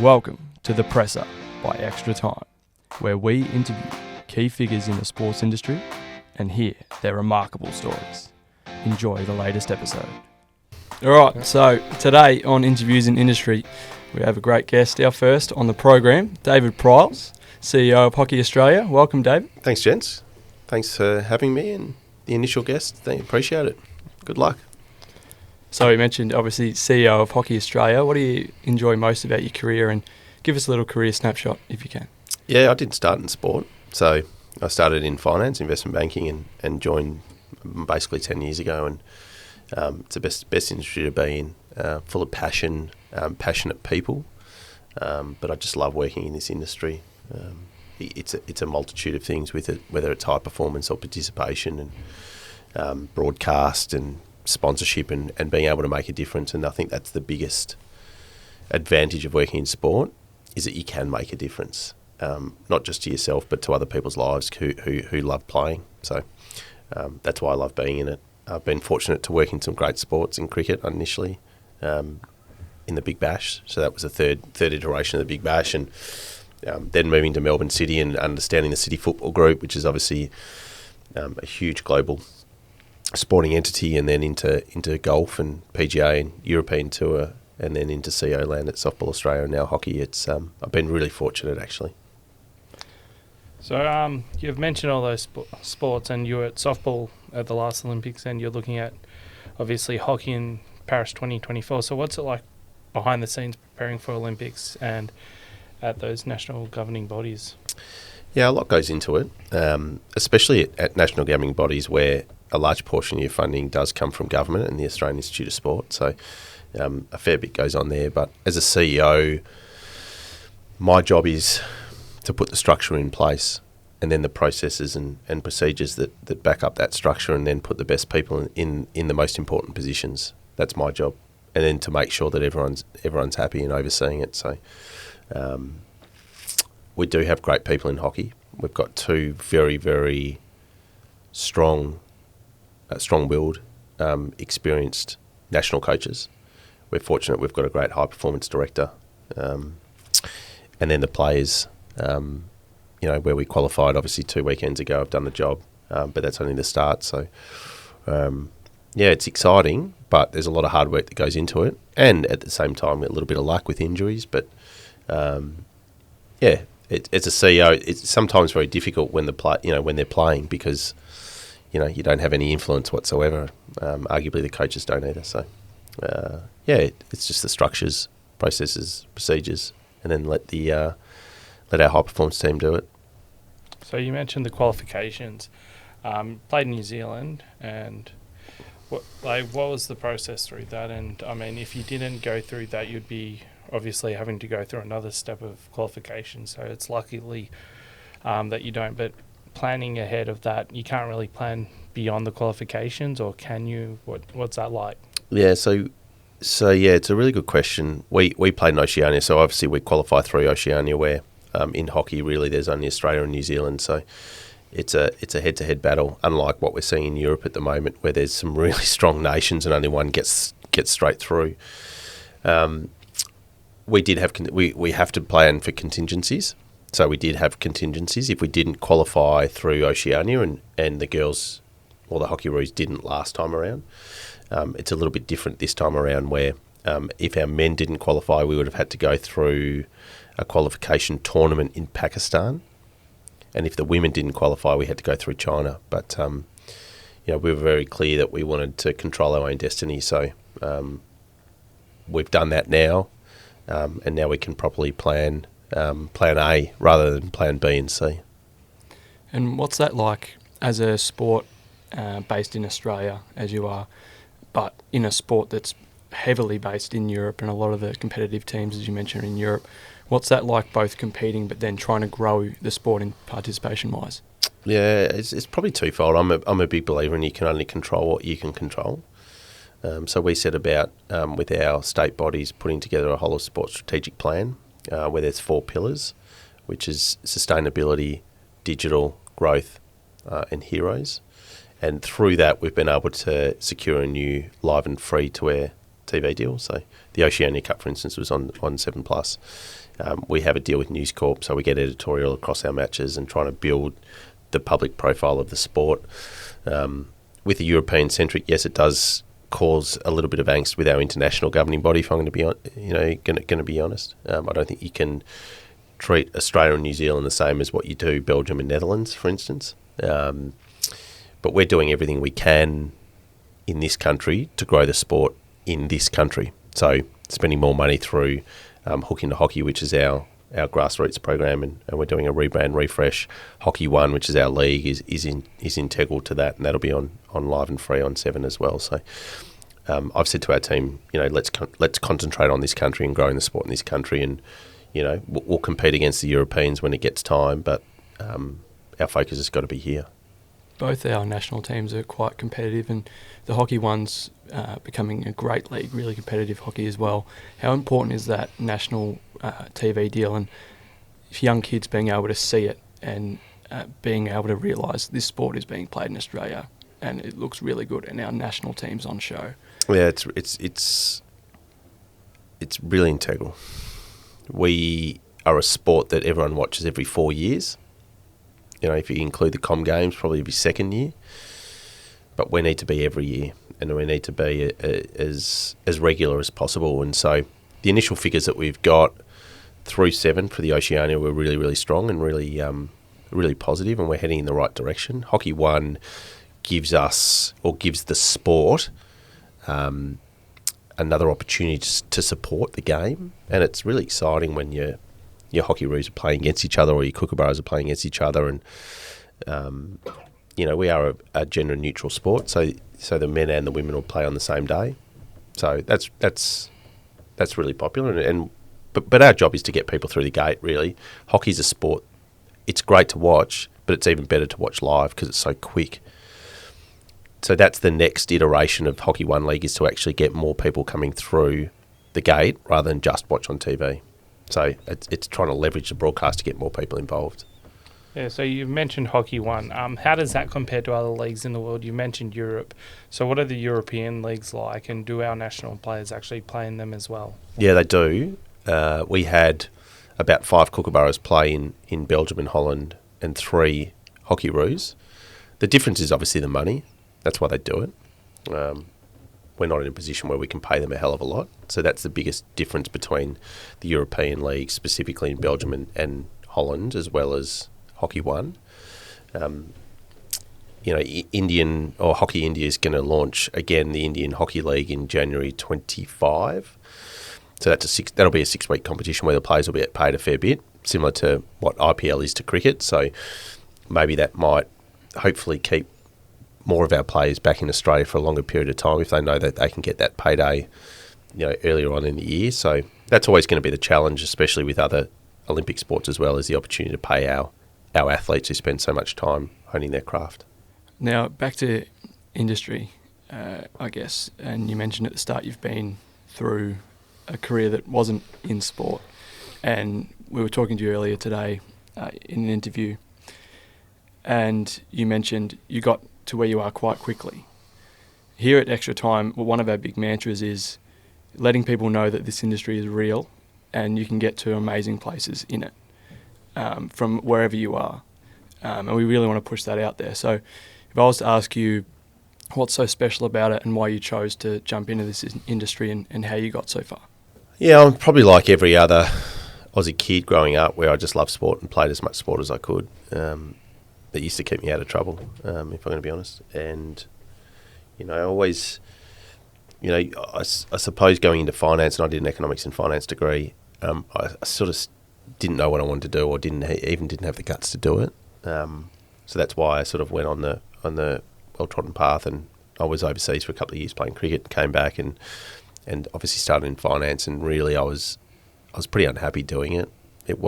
Welcome to The Presser by Extra Time, where we interview key figures in the sports industry and hear their remarkable stories. Enjoy the latest episode. Alright, so today on Interviews in Industry, we have a great guest, our first on the program, David Pryles, CEO of Hockey Australia. Welcome, David. Thanks, gents. Thanks for having me and the initial guest. Appreciate it. Good luck. So you mentioned, obviously, CEO of Hockey Australia. What do you enjoy most about your career? And give us a little career snapshot, if you can. Yeah, I did start in sport. So I started in finance, investment banking, and joined basically 10 years ago. And it's the best industry to be in, full of passion, passionate people. But I just love working in this industry. It's a multitude of things with it, whether it's high performance or participation and broadcast and sponsorship and being able to make a difference. And I think that's the biggest advantage of working in sport, is that you can make a difference, not just to yourself but to other people's lives who love playing. So that's why I love being in it. I've been fortunate to work in some great sports in cricket initially, in the Big Bash. So that was the third iteration of the Big Bash, and then moving to Melbourne City and understanding the City Football Group, which is obviously a huge global sporting entity, and then into golf and PGA and European Tour, and then into CEO land at Softball Australia and now hockey. It's I've been really fortunate, actually. So you've mentioned all those sports, and you were at softball at the last Olympics, and you're looking at obviously hockey in Paris 2024. So what's it like behind the scenes preparing for Olympics and at those national governing bodies? Yeah, a lot goes into it, especially at national governing bodies where a large portion of your funding does come from government and the Australian Institute of Sport. So a fair bit goes on there. But as a CEO, my job is to put the structure in place, and then the processes and procedures that back up that structure, and then put the best people in the most important positions. That's my job. And then to make sure that everyone's happy and overseeing it. So we do have great people in hockey. We've got two very, very strong-willed, experienced national coaches. We're fortunate we've got a great high-performance director. And then the players, where we qualified obviously 2 weekends ago, have done the job, but that's only the start. So, it's exciting, but there's a lot of hard work that goes into it. And at the same time, a little bit of luck with injuries. But, as a CEO, it's sometimes very difficult when when they're playing, because you don't have any influence whatsoever. Arguably, the coaches don't either. So, it's just the structures, processes, procedures, and then let our high performance team do it. So you mentioned the qualifications. Played in New Zealand, and what was the process through that? And I mean, if you didn't go through that, you'd be obviously having to go through another step of qualification. So it's luckily that you don't. But planning ahead of that, you can't really plan beyond the qualifications, or can you? What's that like? Yeah, so it's a really good question. We played in Oceania, so obviously we qualify through Oceania, where in hockey really there's only Australia and New Zealand, so it's a head-to-head battle, unlike what we're seeing in Europe at the moment, where there's some really strong nations and only one gets straight through. We have to plan for contingencies. So we did have contingencies. If we didn't qualify through Oceania and the girls or the Hockey Roos didn't last time around, it's a little bit different this time around, where if our men didn't qualify, we would have had to go through a qualification tournament in Pakistan. And if the women didn't qualify, we had to go through China. But, we were very clear that we wanted to control our own destiny. So we've done that now, and now we can properly plan plan A rather than plan B and C. And what's that like as a sport based in Australia, as you are, but in a sport that's heavily based in Europe, and a lot of the competitive teams, as you mentioned, in Europe? What's that like, both competing but then trying to grow the sport in participation-wise? Yeah, it's probably twofold. I'm a big believer in you can only control what you can control. So we set about, with our state bodies, putting together a whole of sport strategic plan where there's 4 pillars, which is sustainability, digital, growth, and heroes. And through that, we've been able to secure a new live and free to air TV deals. So the Oceania Cup, for instance, was on 7+. We have a deal with News Corp, so we get editorial across our matches and trying to build the public profile of the sport. With the European centric, yes, it does cause a little bit of angst with our international governing body. If I'm going to be, going to be honest, I don't think you can treat Australia and New Zealand the same as what you do Belgium and Netherlands, for instance. But we're doing everything we can in this country to grow the sport in this country. So spending more money through Hook into Hockey, which is our grassroots program, and we're doing a rebrand refresh. Hockey One, which is our league, is integral to that, and that'll be on live and free on 7 as well. So I've said to our team, let's concentrate on this country and growing the sport in this country, and we'll compete against the Europeans when it gets time, but our focus has got to be here. Both our national teams are quite competitive, and the Hockey One's becoming a great league, really competitive hockey as well. How important is that national TV deal, and young kids being able to see it and being able to realise this sport is being played in Australia and it looks really good, and our national team's on show? Yeah, it's really integral. We are a sport that everyone watches every 4 years. If you include the Com Games, probably every second year. But we need to be every year, and we need to be as regular as possible. And so the initial figures that we've got through 7 for the Oceania were really, really strong and really positive, and we're heading in the right direction. Hockey One gives the sport another opportunity to support the game, and it's really exciting when your hockey roos are playing against each other, or your kookaburras are playing against each other, and we are a gender neutral sport, so the men and the women will play on the same day. So that's really popular, but our job is to get people through the gate. Really, hockey's a sport. It's great to watch, but it's even better to watch live because it's so quick. So that's the next iteration of Hockey One League, is to actually get more people coming through the gate rather than just watch on TV. So it's trying to leverage the broadcast to get more people involved. Yeah, so you mentioned Hockey One. How does that compare to other leagues in the world? You mentioned Europe. So what are the European leagues like, and do our national players actually play in them as well? Yeah, they do. We had about 5 kookaburras play in Belgium and Holland, and 3 hockey roos. The difference is obviously the money. That's why they do it. We're not in a position where we can pay them a hell of a lot. So that's the biggest difference between the European league, specifically in Belgium and Holland, as well as Hockey One. Indian or Hockey India is going to launch again the Indian Hockey League in January 25. So that'll be a 6-week competition where the players will be paid a fair bit, similar to what IPL is to cricket. So maybe that might hopefully keep more of our players back in Australia for a longer period of time if they know that they can get that payday, earlier on in the year. So that's always going to be the challenge, especially with other Olympic sports as well, is the opportunity to pay our athletes who spend so much time honing their craft. Now, back to industry, I guess, and you mentioned at the start you've been through a career that wasn't in sport, and we were talking to you earlier today in an interview, and you mentioned you got to where you are quite quickly. Here at Extra Time, one of our big mantras is letting people know that this industry is real and you can get to amazing places in it from wherever you are. And we really want to push that out there. So if I was to ask you what's so special about it and why you chose to jump into this industry and how you got so far. Yeah, I'm probably like every other Aussie kid growing up, where I just loved sport and played as much sport as I could. That used to keep me out of trouble, if I'm going to be honest. And, I always, I suppose going into finance, and I did an economics and finance degree, I sort of didn't know what I wanted to do, or didn't have the guts to do it. So that's why I sort of went on the well-trodden path, and I was overseas for a couple of years playing cricket, came back and obviously started in finance, and really I was pretty unhappy doing it. It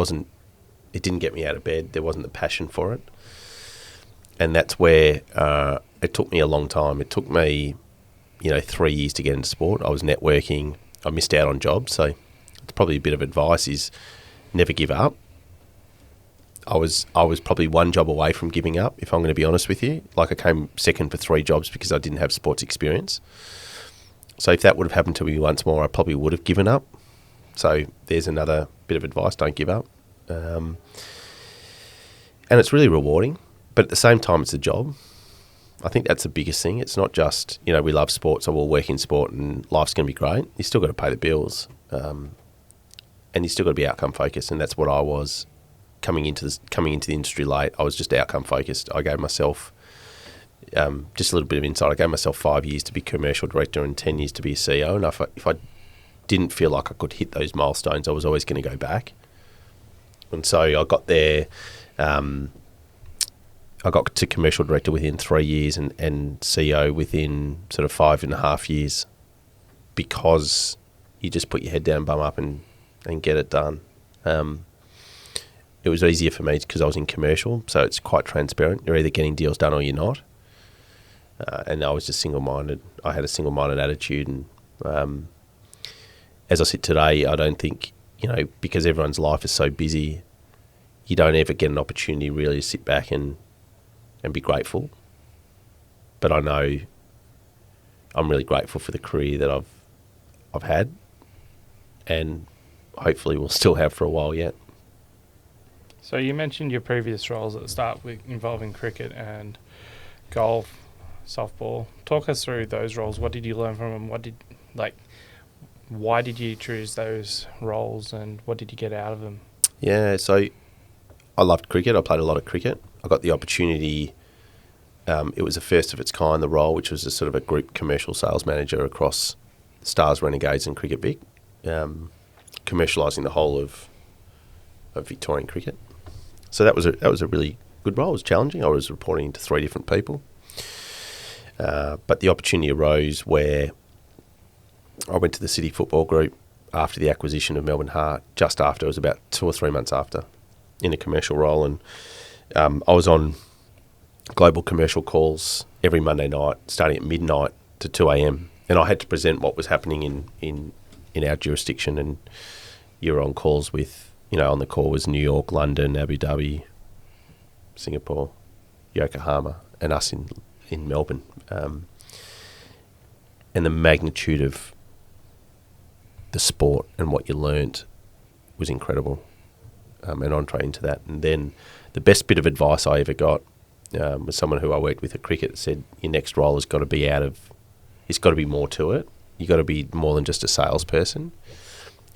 didn't get me out of bed. There wasn't the passion for it. And that's where it took me a long time. It took me, 3 years to get into sport. I was networking. I missed out on jobs. So it's probably a bit of advice is never give up. I was probably one job away from giving up, if I'm going to be honest with you. Like, I came second for 3 jobs because I didn't have sports experience. So if that would have happened to me once more, I probably would have given up. So there's another bit of advice: don't give up. And it's really rewarding, but at the same time, it's a job. I think that's the biggest thing. It's not just, we love sport, so we'll work in sport and life's going to be great. You still got to pay the bills, and you still got to be outcome focused. And that's what I was coming into the industry late. I was just outcome focused. I gave myself just a little bit of insight. I gave myself 5 years to be commercial director and 10 years to be a CEO. And if I didn't feel like I could hit those milestones, I was always going to go back. And so I got there. I got to commercial director within 3 years and CEO within sort of 5.5 years, because you just put your head down, bum up and get it done. It was easier for me because I was in commercial, so it's quite transparent. You're either getting deals done or you're not. And I was just single-minded. I had a single-minded attitude. And as I sit today, I don't think, because everyone's life is so busy, you don't ever get an opportunity really to sit back and be grateful. But I know I'm really grateful for the career that I've had, and hopefully will still have for a while yet. So you mentioned your previous roles at the start involving cricket and golf, softball. Talk us through those roles. What did you learn from them? Why did you choose those roles, and what did you get out of them? Yeah, so I loved cricket. I played a lot of cricket. I got the opportunity. It was the first of its kind, the role, which was a sort of a group commercial sales manager across Stars, Renegades and Cricket Vic, commercialising the whole of Victorian cricket. So that was a really good role. It was challenging. I was reporting to 3 different people. But the opportunity arose where I went to the City Football Group after the acquisition of Melbourne Heart, just after. It was about 2 or 3 months after, in a commercial role. And I was on global commercial calls every Monday night, starting at midnight to 2 a.m. And I had to present what was happening in our jurisdiction. And you were on calls with, on the call was New York, London, Abu Dhabi, Singapore, Yokohama, and us in Melbourne. And the magnitude of the sport and what you learnt was incredible. And entree into that. And then the best bit of advice I ever got was someone who I worked with at cricket said, your next role has got to be it's got to be more to it. You've got to be more than just a salesperson.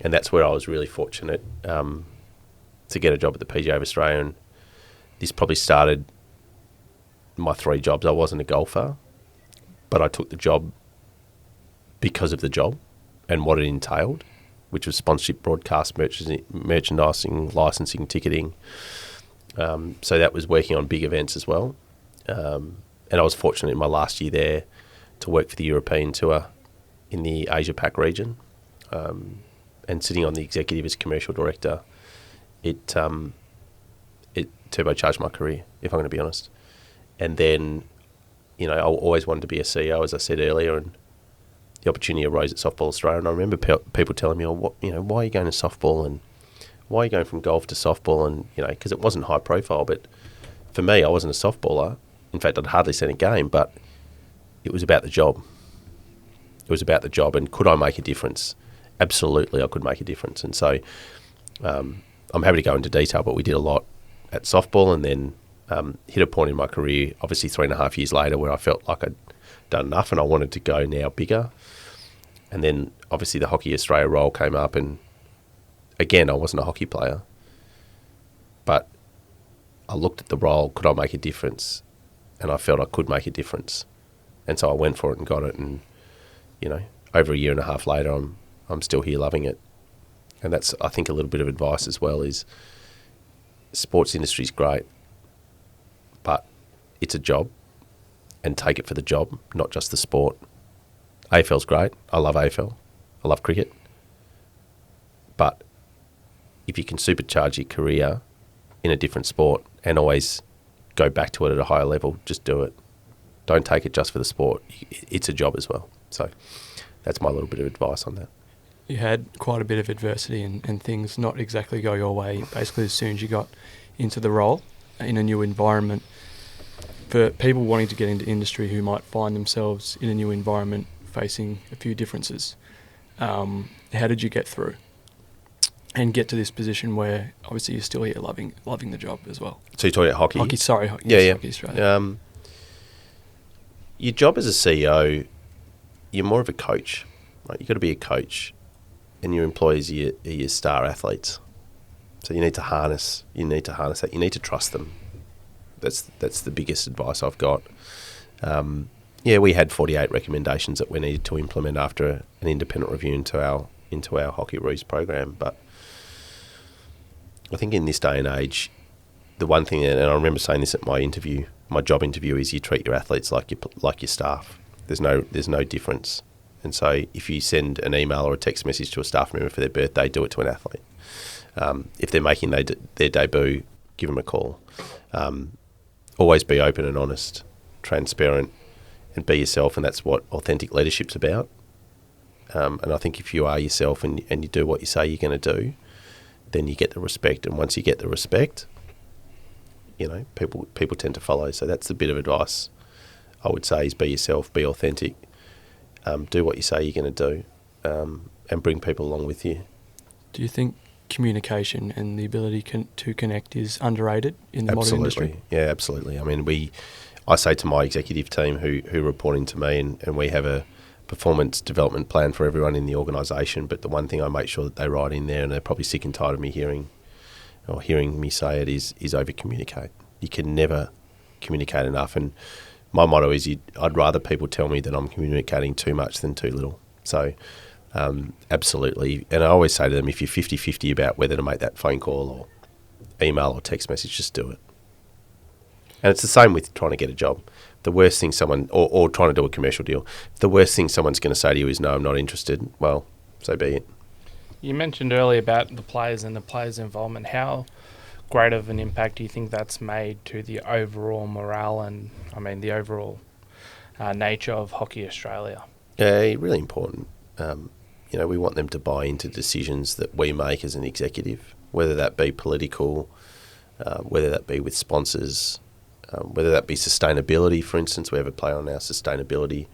And that's where I was really fortunate to get a job at the PGA of Australia. And this probably started my 3 jobs. I wasn't a golfer, but I took the job because of the job and what it entailed, which was sponsorship, broadcast, merchandising, licensing, ticketing. So that was working on big events as well. And I was fortunate in my last year there to work for the European Tour in the Asia Pac region. And sitting on the executive as commercial director, it turbocharged my career, if I'm going to be honest. And then, I always wanted to be a CEO, as I said earlier, and the opportunity arose at Softball Australia. And I remember people telling me, why are you going to softball, and why are you going from golf to softball? And, because it wasn't high profile, but for me, I wasn't a softballer. In fact, I'd hardly seen a game, but it was about the job. It was about the job, and could I make a difference? Absolutely, I could make a difference. And so I'm happy to go into detail, but we did a lot at softball, and then hit a point in my career, obviously 3.5 years later, where I felt like I'd done enough and I wanted to go now bigger. And then obviously the Hockey Australia role came up, and again, I wasn't a hockey player, but I looked at the role, could I make a difference? And I felt I could make a difference. And so I went for it and got it. And, over a year and a half later, I'm still here loving it. And that's, I think, a little bit of advice as well is sports industry is great, but it's a job, and take it for the job, not just the sport. AFL's great. I love AFL. I love cricket. But if you can supercharge your career in a different sport and always go back to it at a higher level, just do it. Don't take it just for the sport. It's a job as well. So that's my little bit of advice on that. You had quite a bit of adversity and things not exactly go your way, basically as soon as you got into the role in a new environment. For people wanting to get into industry who might find themselves in a new environment facing a few differences. How did you get through and get to this position where obviously you're still here loving the job as well? So you're talking about hockey? Hockey, sorry. Hockey Australia. Your job as a CEO, you're more of a coach, right? You've got to be a coach, and your employees are your star athletes. So you need to harness that. You need to trust them. That's the biggest advice I've got. We had 48 recommendations that we needed to implement after an independent review into our Hockey Roos program. But I think in this day and age, the one thing, and I remember saying this at my job interview, is you treat your athletes like your staff. There's no difference. And so if you send an email or a text message to a staff member for their birthday, do it to an athlete. If they're making their debut, give them a call. Always be open and honest, transparent, and be yourself, and that's what authentic leadership's about. And I think if you are yourself and you do what you say you're going to do, then you get the respect. And once you get the respect, people tend to follow. So that's the bit of advice I would say, is be yourself, be authentic, do what you say you're going to do, and bring people along with you. Do you think communication and the ability to connect is underrated in the modern industry? Yeah, absolutely. I mean, I say to my executive team who report into me, and we have a performance development plan for everyone in the organisation, but the one thing I make sure that they write in there, and they're probably sick and tired of me hearing me say it, is over-communicate. You can never communicate enough, and my motto is I'd rather people tell me that I'm communicating too much than too little. So absolutely. And I always say to them, if you're 50-50 about whether to make that phone call or email or text message, just do it. And it's the same with trying to get a job. The worst thing or trying to do a commercial deal, the worst thing someone's going to say to you is, no, I'm not interested. Well, so be it. You mentioned earlier about the players and the players' involvement. How great of an impact do you think that's made to the overall morale and, the overall nature of Hockey Australia? Yeah, really important. We want them to buy into decisions that we make as an executive, whether that be political, whether that be with sponsors, whether that be sustainability. For instance, we have a player on our sustainability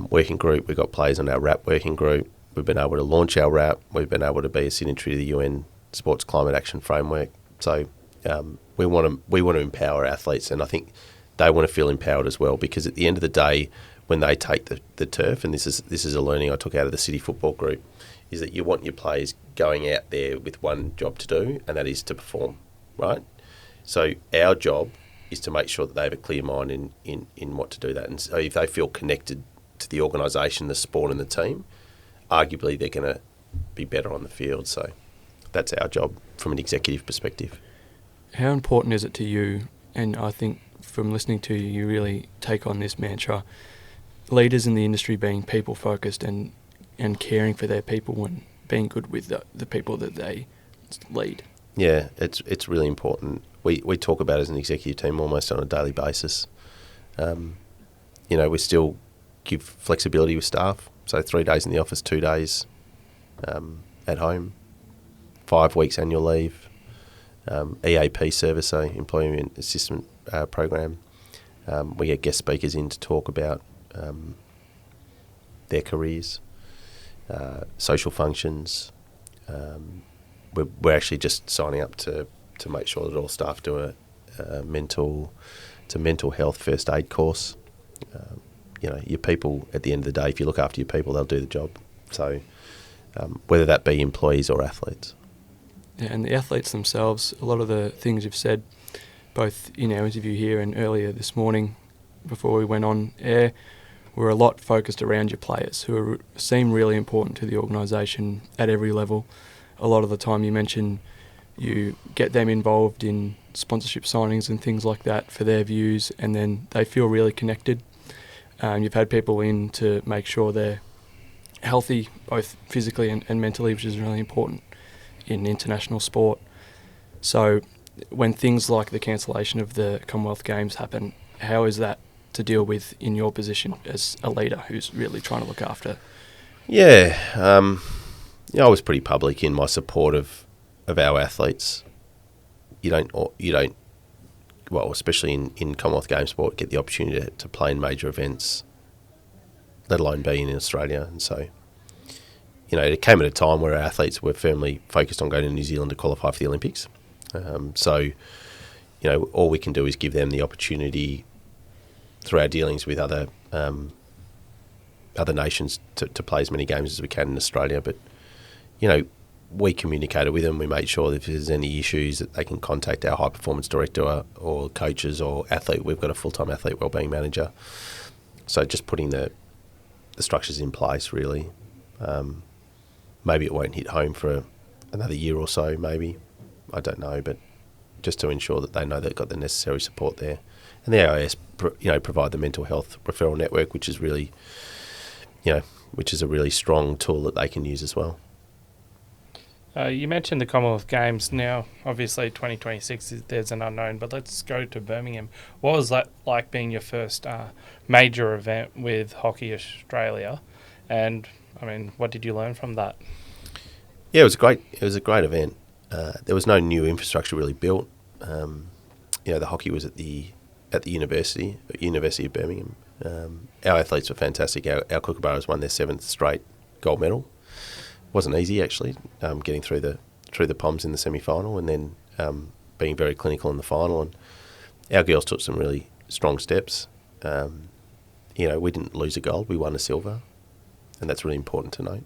working group. We've got players on our RAP working group. We've been able to launch our RAP. We've been able to be a signatory to the UN Sports Climate Action Framework. So we want to empower athletes, and I think they want to feel empowered as well, because at the end of the day, when they take the turf, and this is a learning I took out of the City Football Group, is that you want your players going out there with one job to do, and that is to perform, right? So our job is to make sure that they have a clear mind in what to do that. And so if they feel connected to the organisation, the sport and the team, arguably they're going to be better on the field. So that's our job from an executive perspective. How important is it to you, and I think from listening to you, you really take on this mantra, leaders in the industry being people-focused and caring for their people and being good with the people that they lead? Yeah, it's really important. We talk about it as an executive team almost on a daily basis. We still give flexibility with staff. So 3 days in the office, 2 days at home, 5 weeks annual leave, EAP service, so Employment Assistance Program. We get guest speakers in to talk about their careers, social functions. We're actually just signing up to make sure that all staff do a mental health first aid course. Your people, at the end of the day, if you look after your people, they'll do the job. So whether that be employees or athletes. Yeah, and the athletes themselves, a lot of the things you've said, both in our interview here and earlier this morning before we went on air, were a lot focused around your players, who seem really important to the organisation at every level. A lot of the time you mention you get them involved in sponsorship signings and things like that for their views, and then they feel really connected. You've had people in to make sure they're healthy, both physically and mentally, which is really important in international sport. So when things like the cancellation of the Commonwealth Games happen, how is that to deal with in your position as a leader who's really trying to look after? Yeah, I was pretty public in my support of our athletes. You don't, well, especially in Commonwealth Games sport, get the opportunity to play in major events let alone being in Australia. And so, it came at a time where our athletes were firmly focused on going to New Zealand to qualify for the Olympics. All we can do is give them the opportunity through our dealings with other nations to play as many games as we can in Australia. But, we communicated with them. We made sure that if there's any issues that they can contact our high performance director or coaches or athlete. We've got a full-time athlete wellbeing manager. So just putting the structures in place, really. Maybe it won't hit home for another year or so, maybe. I don't know, but just to ensure that they know they've got the necessary support there. And the AIS, provide the mental health referral network, which is really, which is a really strong tool that they can use as well. You mentioned the Commonwealth Games. Now, obviously, 2026 there's an unknown, but let's go to Birmingham. What was that like being your first major event with Hockey Australia? And what did you learn from that? Yeah, it was great. It was a great event. There was no new infrastructure really built. The hockey was at the University of Birmingham. Our athletes were fantastic. Our Kookaburras won their 7th straight gold medal. Wasn't easy actually, getting through the Poms in the semi-final and then being very clinical in the final. And our girls took some really strong steps. We didn't lose a gold; we won a silver, and that's really important to note.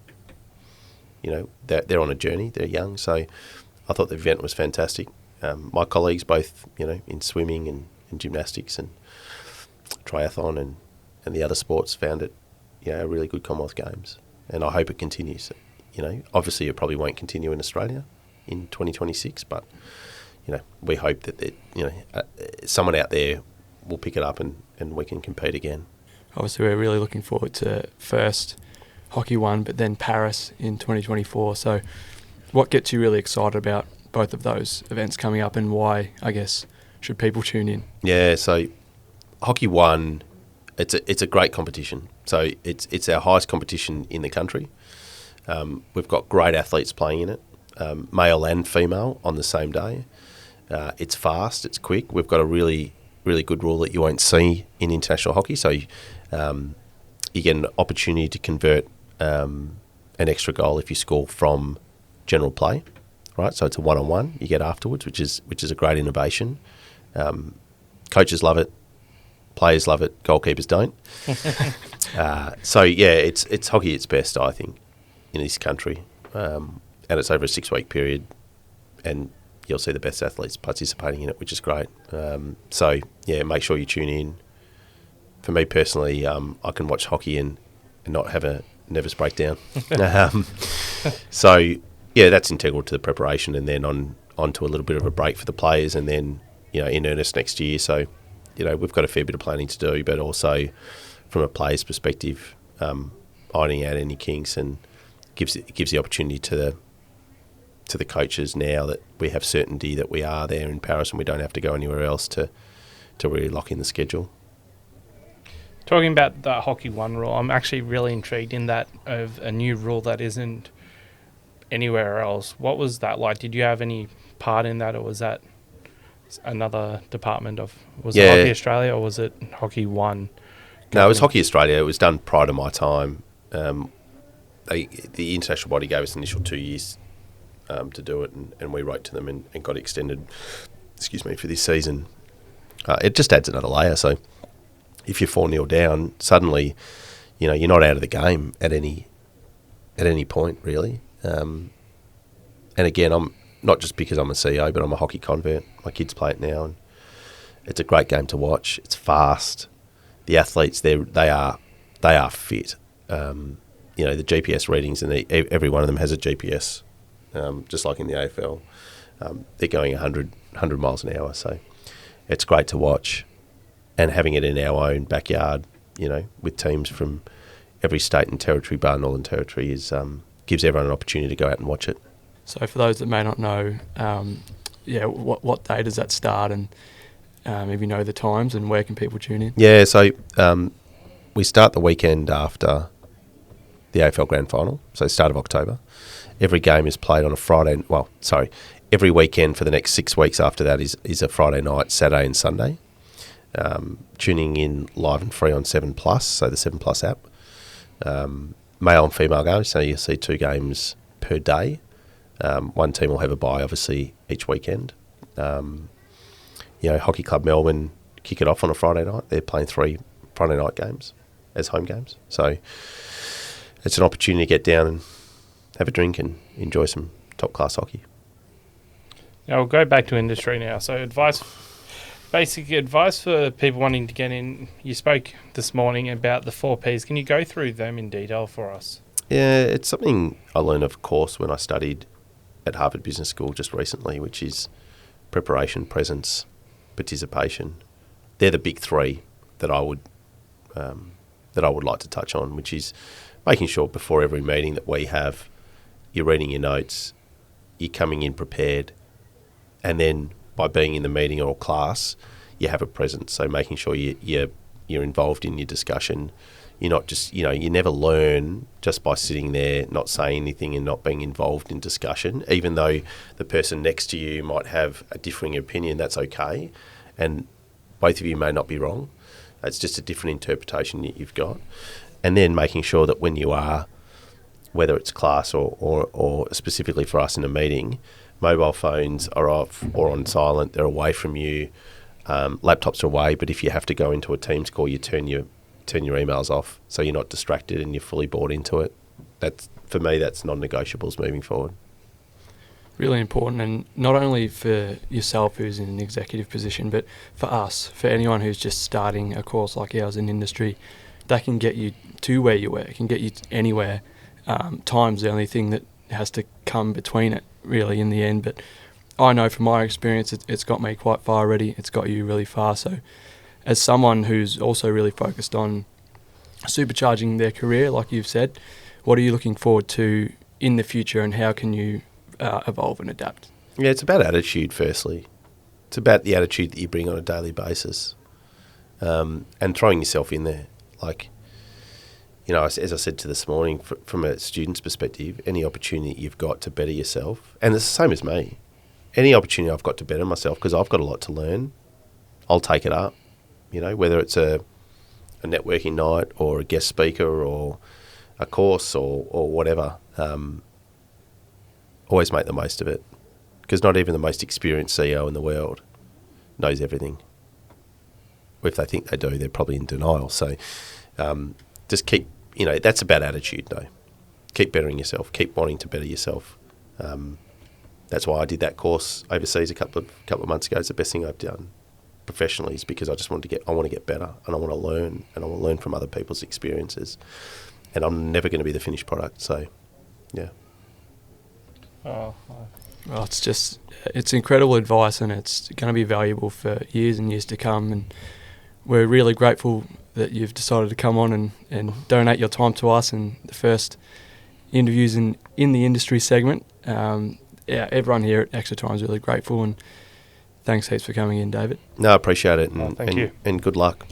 They're on a journey. They're young, so I thought the event was fantastic. My colleagues, both in swimming and gymnastics and triathlon and the other sports, found it a really good Commonwealth Games, and I hope it continues. Obviously it probably won't continue in Australia in 2026, but, we hope that, someone out there will pick it up and we can compete again. Obviously, we're really looking forward to first Hockey 1, but then Paris in 2024. So what gets you really excited about both of those events coming up and why, I guess, should people tune in? Yeah, so Hockey 1, it's a great competition. So it's our highest competition in the country. We've got great athletes playing in it, male and female on the same day. It's fast, it's quick. We've got a really, really good rule that you won't see in international hockey. So you get an opportunity to convert an extra goal if you score from general play, right? So it's a one-on-one you get afterwards, which is a great innovation. Coaches love it, players love it, goalkeepers don't. It's hockey at its best, I think, in this country, and it's over a 6-week period, and you'll see the best athletes participating in it, which is great. Make sure you tune in. For me personally, I can watch hockey and not have a nervous breakdown. That's integral to the preparation, and then on to a little bit of a break for the players, and then in earnest next year. So we've got a fair bit of planning to do, but also from a player's perspective, ironing out any kinks and gives the opportunity to the coaches now that we have certainty that we are there in Paris and we don't have to go anywhere else to really lock in the schedule. Talking about the Hockey 1 rule, I'm actually really intrigued in that of a new rule that isn't anywhere else. What was that like? Did you have any part in that, or was that another department of... Was it Hockey Australia or was it Hockey 1? No, it was Hockey Australia. It was done prior to my time. The international body gave us an initial 2 years to do it, and we wrote to them and got extended, for this season. It just adds another layer. So if you're 4-0 down, suddenly, you're not out of the game at any point, really. And again, I'm not just because I'm a CEO, but I'm a hockey convert. My kids play it now, and it's a great game to watch. It's fast. The athletes, they are fit. The GPS readings, and every one of them has a GPS, just like in the AFL. They're going 100 miles an hour, so it's great to watch. And having it in our own backyard, with teams from every state and territory, bar Northern Territory, gives everyone an opportunity to go out and watch it. So for those that may not know, what day does that start, and if you know the times, and where can people tune in? Yeah, so we start the weekend after the AFL Grand Final, so start of October. Every game is played on a Friday. Every weekend for the next 6 weeks after that is a Friday night, Saturday and Sunday. Tuning in live and free on 7 Plus, so the 7 Plus app. male and female games, so you'll see 2 games per day. One team will have a bye, obviously, each weekend. Hockey Club Melbourne kick it off on a Friday night. They're playing 3 Friday night games as home games. So it's an opportunity to get down and have a drink and enjoy some top-class hockey. Now we'll go back to industry now. So basic advice for people wanting to get in. You spoke this morning about the 4 Ps. Can you go through them in detail for us? Yeah, it's something I learned, of course, when I studied at Harvard Business School just recently, which is preparation, presence, participation. They're the big 3 that I would like to touch on, which is making sure before every meeting that we have, you're reading your notes, you're coming in prepared, and then by being in the meeting or class, you have a presence. So making sure you're involved in your discussion. You're not just, you never learn just by sitting there, not saying anything and not being involved in discussion. Even though the person next to you might have a differing opinion, that's okay. And both of you may not be wrong. It's just a different interpretation that you've got. And then making sure that when you are, whether it's class or specifically for us in a meeting, mobile phones are off or on silent, they're away from you, laptops are away, but if you have to go into a Teams call, you turn your emails off so you're not distracted and you're fully bought into it. For me, that's non-negotiables moving forward. Really important, and not only for yourself who's in an executive position, but for us, for anyone who's just starting a course like ours in industry, that can get you to where you were, it can get you anywhere. Time's the only thing that has to come between it, really, in the end. But I know from my experience, it's got me quite far already. It's got you really far. So as someone who's also really focused on supercharging their career, like you've said, what are you looking forward to in the future, and how can you evolve and adapt? Yeah, it's about attitude, firstly. It's about the attitude that you bring on a daily basis, and throwing yourself in there. Like, as I said to this morning, from a student's perspective, any opportunity you've got to better yourself, and it's the same as me, any opportunity I've got to better myself, because I've got a lot to learn, I'll take it up. Whether it's a networking night or a guest speaker or a course or whatever, always make the most of it, because not even the most experienced CEO in the world knows everything. If they think they do, they're probably in denial. So just keep, that's about attitude, though. Keep bettering yourself. Keep wanting to better yourself. That's why I did that course overseas a couple of months ago. It's the best thing I've done professionally, is because I just want to get better, and I want to learn, and I want to learn from other people's experiences. And I'm never going to be the finished product. So, yeah. Oh, Well, it's incredible advice, and it's going to be valuable for years and years to come. And we're really grateful that you've decided to come on and donate your time to us, and the first interviews in the industry segment. Everyone here at Extra Time is really grateful, and thanks heaps for coming in, David. No, I appreciate it, thank you. And good luck.